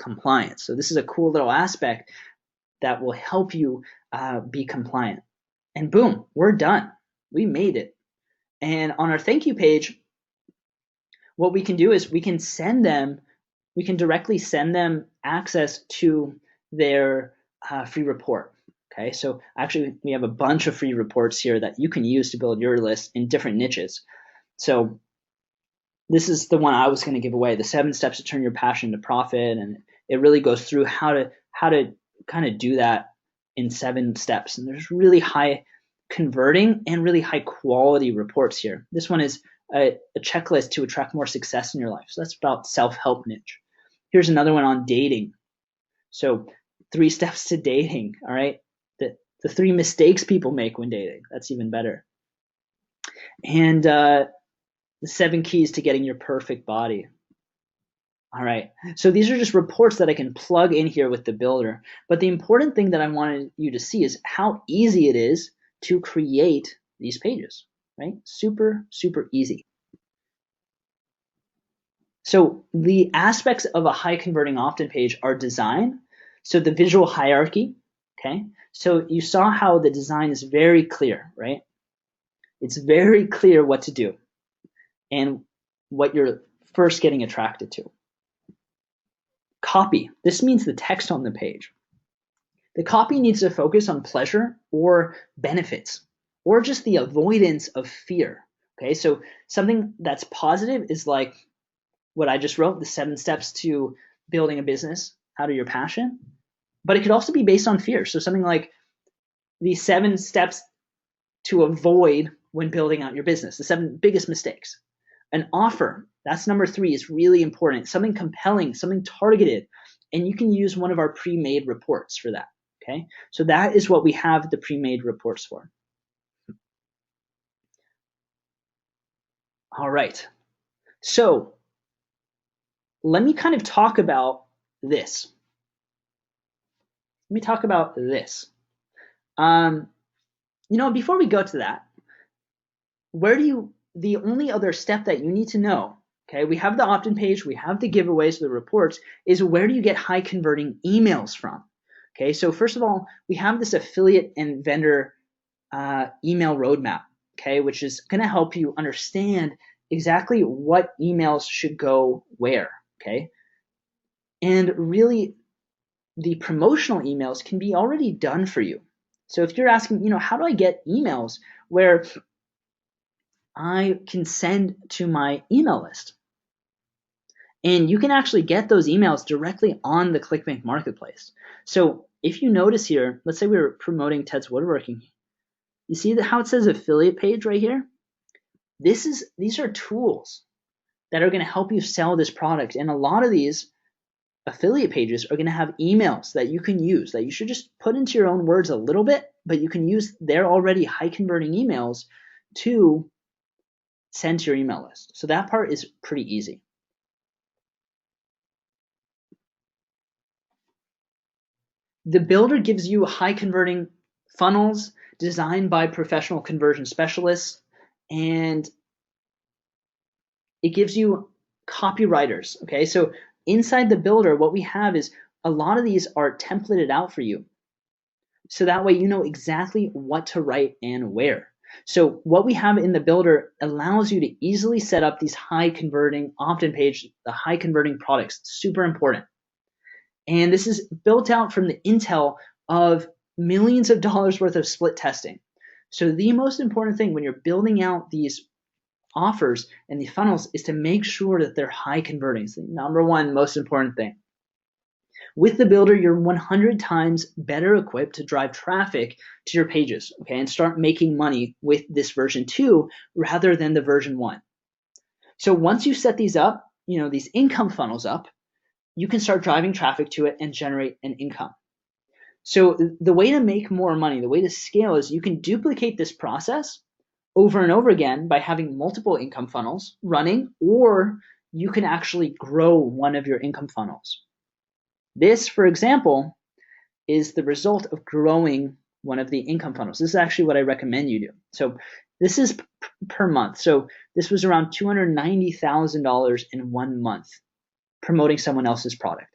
compliance. So this is a cool little aspect that will help you be compliant. And boom, we're done. We made it. And on our thank you page, what we can do is we can directly send them access to their free report. Okay, so actually we have a bunch of free reports here that you can use to build your list in different niches. So this is the one I was going to give away, the 7 steps to turn your passion into profit. And it really goes through how to kind of do that in 7 steps. And there's really high converting and really high quality reports here. This one is a checklist to attract more success in your life. So that's about self-help niche. Here's another one on dating. So 3 steps to dating, all right? The 3 mistakes people make when dating. That's even better. And the 7 keys to getting your perfect body. All right, so these are just reports that I can plug in here with the builder. But the important thing that I wanted you to see is how easy it is to create these pages, right? Super, super easy. So the aspects of a high converting opt-in page are design. So the visual hierarchy, okay? So you saw how the design is very clear, right? It's very clear what to do and what you're first getting attracted to. Copy. This means the text on the page. The copy needs to focus on pleasure or benefits or just the avoidance of fear. Okay, so something that's positive is like what I just wrote, the 7 steps to building a business out of your passion. But it could also be based on fear. So something like the 7 steps to avoid when building out your business, the 7 biggest mistakes. An offer, that's number 3, is really important. Something compelling, something targeted. And you can use one of our pre-made reports for that. Okay, so that is what we have the pre-made reports for. All right, so let me kind of talk about this. Let me talk about this. Before we go to that, the only other step that you need to know, okay, we have the opt-in page, we have the giveaways, the reports, is where do you get high converting emails from? Okay, so first of all, we have this affiliate and vendor email roadmap, okay, which is going to help you understand exactly what emails should go where, okay? And really, the promotional emails can be already done for you. So if you're asking, how do I get emails where I can send to my email list? And you can actually get those emails directly on the ClickBank Marketplace. So if you notice here, let's say we were promoting Ted's Woodworking. You see how it says affiliate page right here? These are tools that are going to help you sell this product. And a lot of these affiliate pages are going to have emails that you can use, that you should just put into your own words a little bit, but you can use their already high converting emails to send to your email list. So that part is pretty easy. The builder gives you high converting funnels designed by professional conversion specialists, and it gives you copywriters. Okay, so inside the builder, what we have is a lot of these are templated out for you. So that way you know exactly what to write and where. So what we have in the builder allows you to easily set up these high converting opt-in page, the high converting products. Super important. And this is built out from the intel of millions of dollars worth of split testing. So the most important thing when you're building out these offers and the funnels is to make sure that they're high converting. It's the number one most important thing. With the builder, you're 100 times better equipped to drive traffic to your pages, okay, and start making money with this version 2 rather than the version 1. So once you set these up, these income funnels up, you can start driving traffic to it and generate an income. So the way to make more money, the way to scale is you can duplicate this process over and over again by having multiple income funnels running, or you can actually grow one of your income funnels. This, for example, is the result of growing one of the income funnels. This is actually what I recommend you do. So this is per month. So this was around $290,000 in 1 month promoting someone else's product.